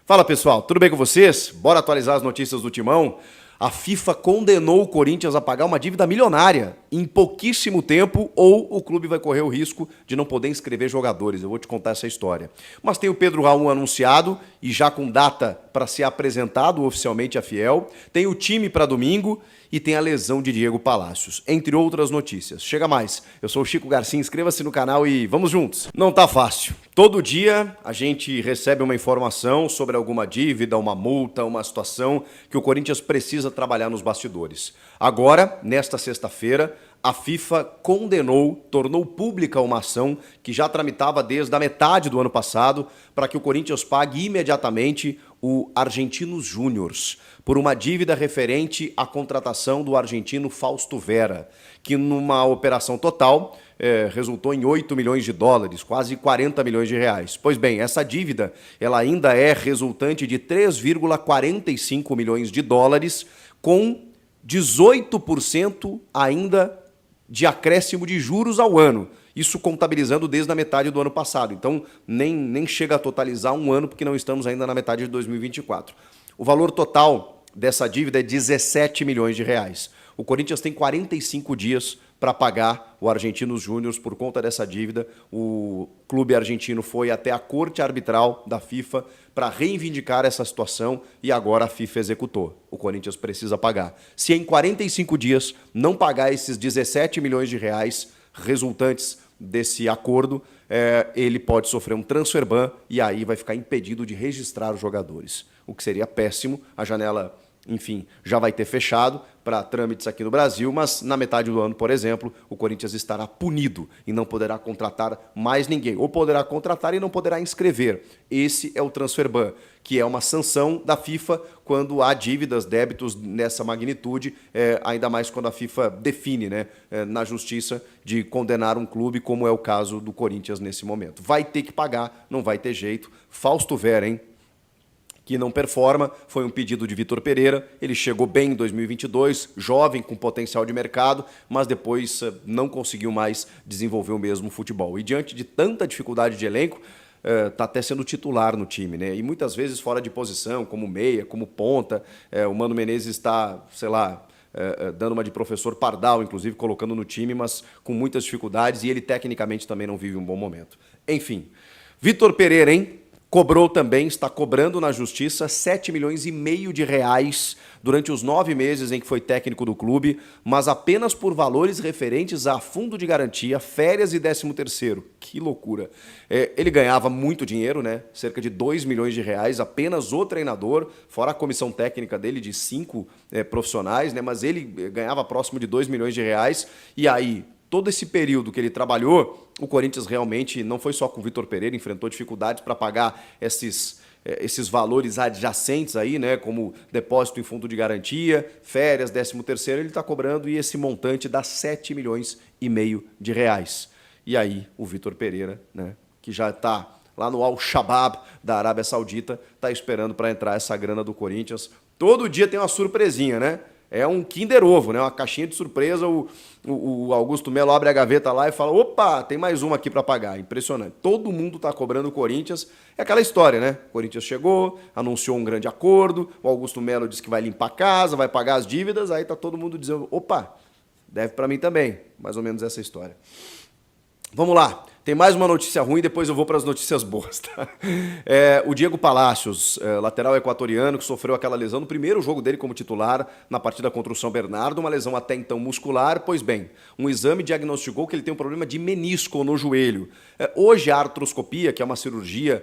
Fala pessoal, tudo bem com vocês? Bora atualizar as notícias do Timão? A FIFA condenou o Corinthians a pagar uma dívida milionária em pouquíssimo tempo ou o clube vai correr o risco de não poder inscrever jogadores. Eu vou te contar essa história. Mas tem o Pedro Raul anunciado e já com data para ser apresentado oficialmente à Fiel. Tem o time para domingo e tem a lesão de Diego Palacios, entre outras notícias. Chega mais, eu sou o Chico Garcia, inscreva-se no canal e vamos juntos. Não tá fácil. Todo dia a gente recebe uma informação sobre alguma dívida, uma multa, uma situação que o Corinthians precisa trabalhar nos bastidores. Agora, nesta sexta-feira, a FIFA condenou, tornou pública uma ação que já tramitava desde a metade do ano passado para que o Corinthians pague imediatamente o Argentinos Júniors por uma dívida referente à contratação do argentino Fausto Vera, que numa operação total resultou em 8 milhões de dólares, quase 40 milhões de reais. Pois bem, essa dívida ela ainda é resultante de 3,45 milhões de dólares, com 18% ainda de acréscimo de juros ao ano. Isso contabilizando desde a metade do ano passado. Então, nem chega a totalizar um ano, porque não estamos ainda na metade de 2024. O valor total dessa dívida é 17 milhões de reais. O Corinthians tem 45 dias para pagar o Argentinos Júniors por conta dessa dívida. O clube argentino foi até a corte arbitral da FIFA para reivindicar essa situação e agora a FIFA executou. O Corinthians precisa pagar. Se em 45 dias não pagar esses 17 milhões de reais resultantes desse acordo, ele pode sofrer um transfer ban e aí vai ficar impedido de registrar os jogadores. O que seria péssimo. A janela, enfim, já vai ter fechado para trâmites aqui no Brasil, mas na metade do ano, por exemplo, o Corinthians estará punido e não poderá contratar mais ninguém. Ou poderá contratar e não poderá inscrever. Esse é o transfer ban, que é uma sanção da FIFA quando há dívidas, débitos nessa magnitude, ainda mais quando a FIFA define, né, na justiça de condenar um clube, como é o caso do Corinthians nesse momento. Vai ter que pagar, não vai ter jeito. Fausto Vera, hein? Que não performa, foi um pedido de Vitor Pereira, ele chegou bem em 2022, jovem, com potencial de mercado, mas depois não conseguiu mais desenvolver o mesmo futebol. E diante de tanta dificuldade de elenco, está até sendo titular no time, né? E muitas vezes fora de posição, como meia, como ponta. O Mano Menezes está, sei lá, dando uma de professor Pardal, inclusive, colocando no time, mas com muitas dificuldades, e ele tecnicamente também não vive um bom momento. Enfim, Vitor Pereira, hein? Cobrou também, está cobrando na justiça 7 milhões e meio de reais durante os 9 meses em que foi técnico do clube, mas apenas por valores referentes a fundo de garantia, férias e 13º. Que loucura. Ele ganhava muito dinheiro, né? Cerca de 2 milhões de reais, apenas o treinador, fora a comissão técnica dele de 5 profissionais, né? Mas ele ganhava próximo de 2 milhões de reais e aí todo esse período que ele trabalhou, o Corinthians realmente, não foi só com o Vitor Pereira, enfrentou dificuldades para pagar esses valores adjacentes aí, né, como depósito em fundo de garantia, férias, 13º, ele está cobrando e esse montante dá 7 milhões e meio de reais. E aí o Vitor Pereira, né, que já está lá no Al-Shabaab da Arábia Saudita, está esperando para entrar essa grana do Corinthians. Todo dia tem uma surpresinha, né? É um Kinder Ovo, né? Uma caixinha de surpresa. O Augusto Melo abre a gaveta lá e fala: opa, tem mais uma aqui para pagar. Impressionante. Todo mundo está cobrando o Corinthians. É aquela história, né? O Corinthians chegou, anunciou um grande acordo. O Augusto Melo disse que vai limpar a casa, vai pagar as dívidas. Aí tá todo mundo dizendo: opa, deve para mim também. Mais ou menos essa história. Vamos lá. Tem mais uma notícia ruim, depois eu vou para as notícias boas, tá? O Diego Palacios, lateral equatoriano, que sofreu aquela lesão no primeiro jogo dele como titular na partida contra o São Bernardo, uma lesão até então muscular. Pois bem, um exame diagnosticou que ele tem um problema de menisco no joelho. Hoje a artroscopia, que é uma cirurgia,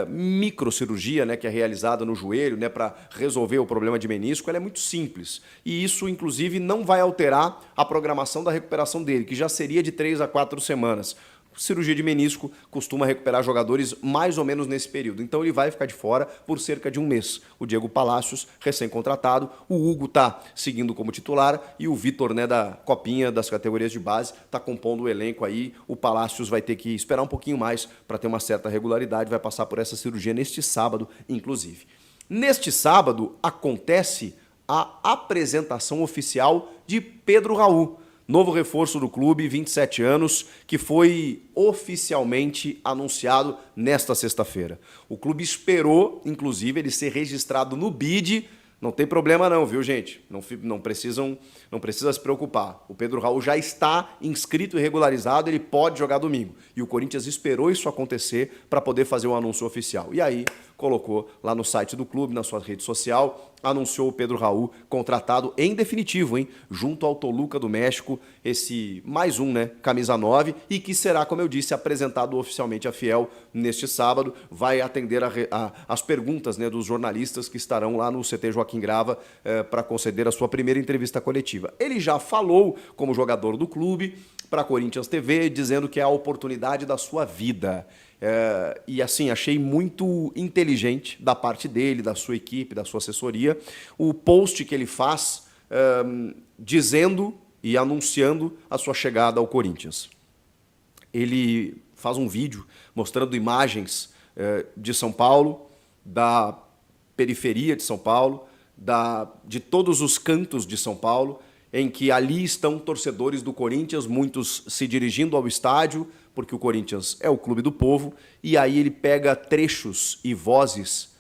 microcirurgia, né, que é realizada no joelho, né, para resolver o problema de menisco, ela é muito simples. E isso, inclusive, não vai alterar a programação da recuperação dele, que já seria de 3 a 4 semanas. Cirurgia de menisco costuma recuperar jogadores mais ou menos nesse período. Então ele vai ficar de fora por cerca de um mês. O Diego Palacios, recém-contratado, o Hugo está seguindo como titular e o Vitor, né, da Copinha, das categorias de base, está compondo o elenco aí. O Palacios vai ter que esperar um pouquinho mais para ter uma certa regularidade, vai passar por essa cirurgia neste sábado, inclusive. Neste sábado acontece a apresentação oficial de Pedro Raul. novo reforço do clube, 27 anos, que foi oficialmente anunciado nesta sexta-feira. O clube esperou, inclusive, ele ser registrado no BID. Não tem problema não, viu, gente? Não precisa se preocupar. O Pedro Raul já está inscrito e regularizado, ele pode jogar domingo. E o Corinthians esperou isso acontecer para poder fazer o anúncio oficial. E aí colocou lá no site do clube, na sua rede social, anunciou o Pedro Raul contratado em definitivo, hein? Junto ao Toluca do México, esse mais um, né? Camisa 9, e que será, como eu disse, apresentado oficialmente à Fiel neste sábado. Vai atender as perguntas, né, dos jornalistas que estarão lá no CT Joaquim Grava para conceder a sua primeira entrevista coletiva. Ele já falou como jogador do clube para a Corinthians TV, dizendo que é a oportunidade da sua vida. E assim, achei muito inteligente da parte dele, da sua equipe, da sua assessoria, o post que ele faz dizendo e anunciando a sua chegada ao Corinthians. Ele faz um vídeo mostrando imagens de São Paulo, da periferia de São Paulo, de todos os cantos de São Paulo, em que ali estão torcedores do Corinthians, muitos se dirigindo ao estádio, porque o Corinthians é o clube do povo, e aí ele pega trechos e vozes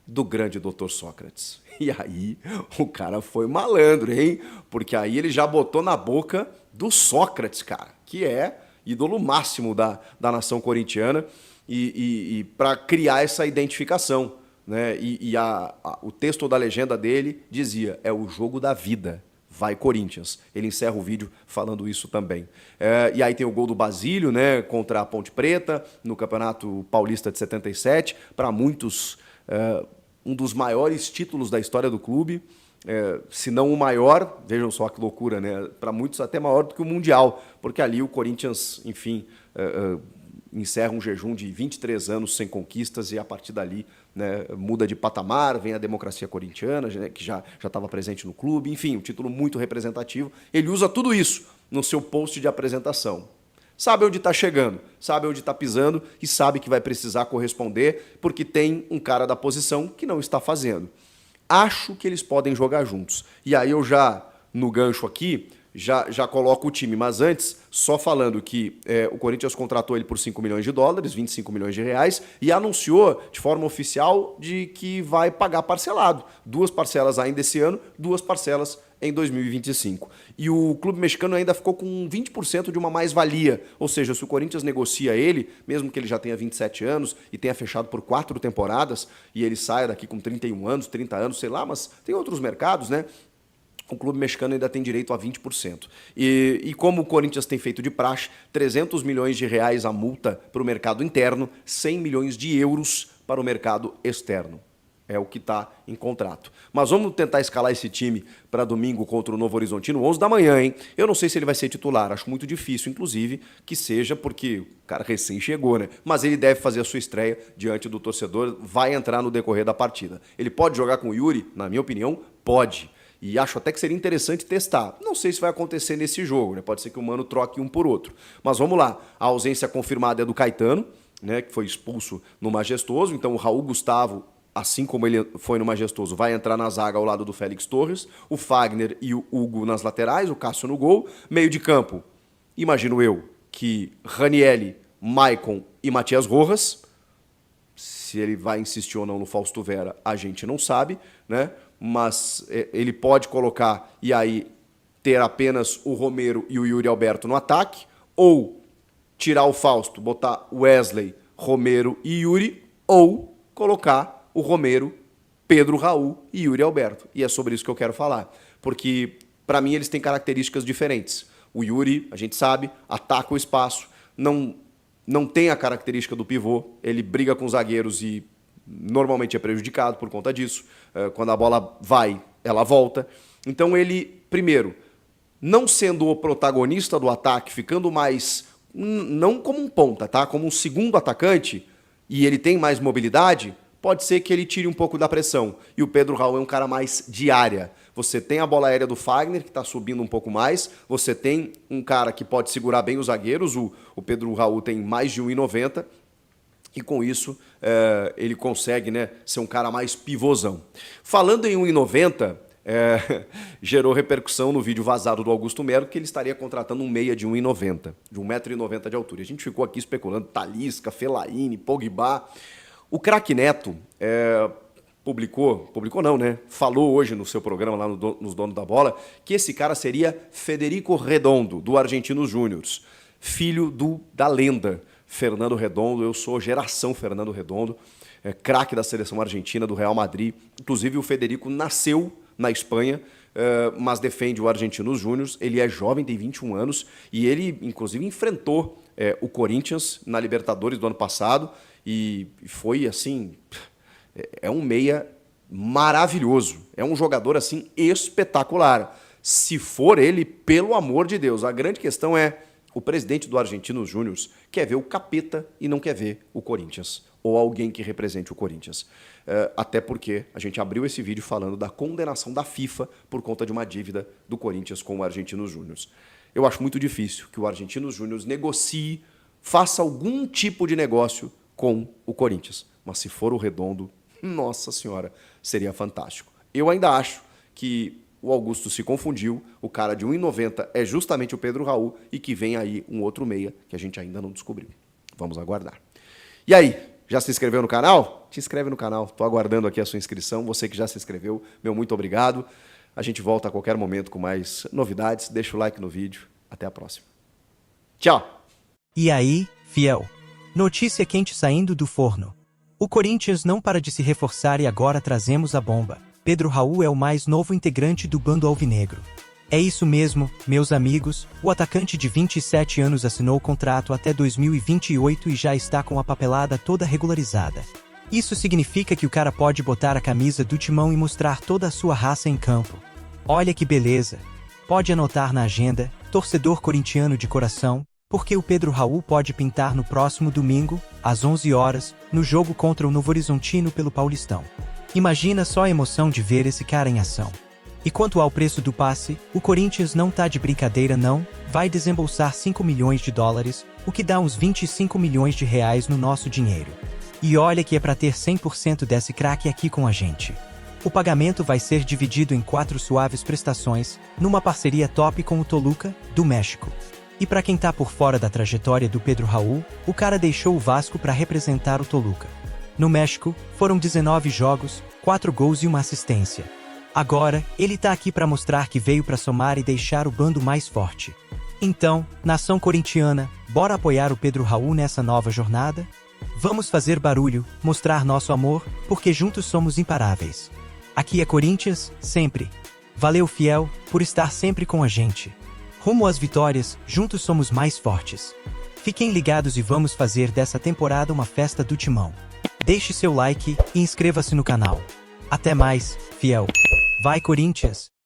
do grande Dr. Sócrates. E aí o cara foi malandro, hein? Porque aí ele já botou na boca do Sócrates, cara, que é ídolo máximo da nação corintiana, e para criar essa identificação, né? O texto da legenda dele dizia, é o jogo da vida. Vai Corinthians. Ele encerra o vídeo falando isso também. E aí tem o gol do Basílio, né, contra a Ponte Preta, no Campeonato Paulista de 77. Para muitos, um dos maiores títulos da história do clube. Se não o maior, vejam só que loucura, né? Para muitos até maior do que o Mundial. Porque ali o Corinthians, enfim, encerra um jejum de 23 anos sem conquistas e a partir dali, né, muda de patamar, vem a democracia corintiana, né, que já estava presente no clube, enfim, um título muito representativo. Ele usa tudo isso no seu post de apresentação. Sabe onde está chegando, sabe onde está pisando e sabe que vai precisar corresponder porque tem um cara da posição que não está fazendo. Acho que eles podem jogar juntos. E aí eu já, no gancho aqui, já coloco o time, mas antes, só falando que o Corinthians contratou ele por 5 milhões de dólares, 25 milhões de reais, e anunciou de forma oficial de que vai pagar parcelado. 2 parcelas ainda esse ano, 2 parcelas em 2025. E o clube mexicano ainda ficou com 20% de uma mais-valia, ou seja, se o Corinthians negocia ele, mesmo que ele já tenha 27 anos e tenha fechado por 4 temporadas, e ele saia daqui com 31 anos, 30 anos, sei lá, mas tem outros mercados, né? O clube mexicano ainda tem direito a 20%. E como o Corinthians tem feito de praxe, 300 milhões de reais a multa para o mercado interno, 100 milhões de euros para o mercado externo. É o que está em contrato. Mas vamos tentar escalar esse time para domingo contra o Novo Horizontino, 11 da manhã, hein? Eu não sei se ele vai ser titular, acho muito difícil, inclusive, que seja porque o cara recém chegou, né? Mas ele deve fazer a sua estreia diante do torcedor, vai entrar no decorrer da partida. Ele pode jogar com o Yuri? Na minha opinião, pode. E acho até que seria interessante testar. Não sei se vai acontecer nesse jogo, né? Pode ser que o Mano troque um por outro. Mas vamos lá. A ausência confirmada é do Caetano, né? Que foi expulso no Majestoso. Então o Raul Gustavo, assim como ele foi no Majestoso, vai entrar na zaga ao lado do Félix Torres. O Fagner e o Hugo nas laterais, o Cássio no gol. Meio de campo, imagino eu, que Ranielli, Maicon e Matias Rojas. Se ele vai insistir ou não no Fausto Vera, a gente não sabe, né? Mas ele pode colocar e aí ter apenas o Romero e o Yuri Alberto no ataque, ou tirar o Fausto, botar Wesley, Romero e Yuri, ou colocar o Romero, Pedro Raul e Yuri Alberto. E é sobre isso que eu quero falar, porque para mim eles têm características diferentes. O Yuri, a gente sabe, ataca o espaço, não tem a característica do pivô, ele briga com os zagueiros e normalmente é prejudicado por conta disso. Quando a bola vai, ela volta. Então ele, primeiro, não sendo o protagonista do ataque, ficando mais, não como um ponta, tá? Como um segundo atacante, e ele tem mais mobilidade, pode ser que ele tire um pouco da pressão. E o Pedro Raul é um cara mais de área. Você tem a bola aérea do Fagner, que está subindo um pouco mais. Você tem um cara que pode segurar bem os zagueiros. O Pedro Raul tem mais de 1,90. E com isso, ele consegue, né, ser um cara mais pivôzão. Falando em 1,90, gerou repercussão no vídeo vazado do Augusto Melo, que ele estaria contratando um meia de 1,90, de 1,90 m de altura. E a gente ficou aqui especulando Talisca, Fellaini, Pogba. O craque Neto publicou não, né? Falou hoje no seu programa lá nos Donos da Bola que esse cara seria Federico Redondo, do Argentinos Júniors, filho da lenda Fernando Redondo. Eu sou geração Fernando Redondo, craque da seleção argentina, do Real Madrid. Inclusive o Federico nasceu na Espanha, mas defende o Argentinos Júniors. Ele é jovem, tem 21 anos, e ele inclusive enfrentou o Corinthians na Libertadores do ano passado, e foi assim... É um meia maravilhoso. É um jogador, assim, espetacular. Se for ele, pelo amor de Deus. A grande questão é, o presidente do Argentinos Júniors quer ver o Capeta e não quer ver o Corinthians. Ou alguém que represente o Corinthians. Até porque a gente abriu esse vídeo falando da condenação da FIFA por conta de uma dívida do Corinthians com o Argentinos Júniors. Eu acho muito difícil que o Argentinos Júniors negocie, faça algum tipo de negócio com o Corinthians. Mas se for o Redondo... Nossa Senhora, seria fantástico. Eu ainda acho que o Augusto se confundiu, o cara de 1,90 é justamente o Pedro Raul e que vem aí um outro meia que a gente ainda não descobriu. Vamos aguardar. E aí, já se inscreveu no canal? Te inscreve no canal, estou aguardando aqui a sua inscrição. Você que já se inscreveu, meu muito obrigado. A gente volta a qualquer momento com mais novidades. Deixa o like no vídeo. Até a próxima. Tchau! E aí, fiel? Notícia quente saindo do forno. O Corinthians não para de se reforçar e agora trazemos a bomba. Pedro Raul é o mais novo integrante do bando alvinegro. É isso mesmo, meus amigos, o atacante de 27 anos assinou o contrato até 2028 e já está com a papelada toda regularizada. Isso significa que o cara pode botar a camisa do Timão e mostrar toda a sua raça em campo. Olha que beleza! Pode anotar na agenda, torcedor corintiano de coração, porque o Pedro Raul pode pintar no próximo domingo, às 11 horas, no jogo contra o Novo Horizontino pelo Paulistão. Imagina só a emoção de ver esse cara em ação. E quanto ao preço do passe, o Corinthians não tá de brincadeira não, vai desembolsar 5 milhões de dólares, o que dá uns 25 milhões de reais no nosso dinheiro. E olha que é pra ter 100% desse craque aqui com a gente. O pagamento vai ser dividido em 4 suaves prestações, numa parceria top com o Toluca, do México. E pra quem tá por fora da trajetória do Pedro Raul, o cara deixou o Vasco pra representar o Toluca. No México, foram 19 jogos, 4 gols e uma assistência. Agora, ele tá aqui pra mostrar que veio pra somar e deixar o bando mais forte. Então, nação corintiana, bora apoiar o Pedro Raul nessa nova jornada? Vamos fazer barulho, mostrar nosso amor, porque juntos somos imparáveis. Aqui é Corinthians, sempre. Valeu, fiel, por estar sempre com a gente. Rumo às vitórias, juntos somos mais fortes. Fiquem ligados e vamos fazer dessa temporada uma festa do Timão. Deixe seu like e inscreva-se no canal. Até mais, fiel. Vai Corinthians!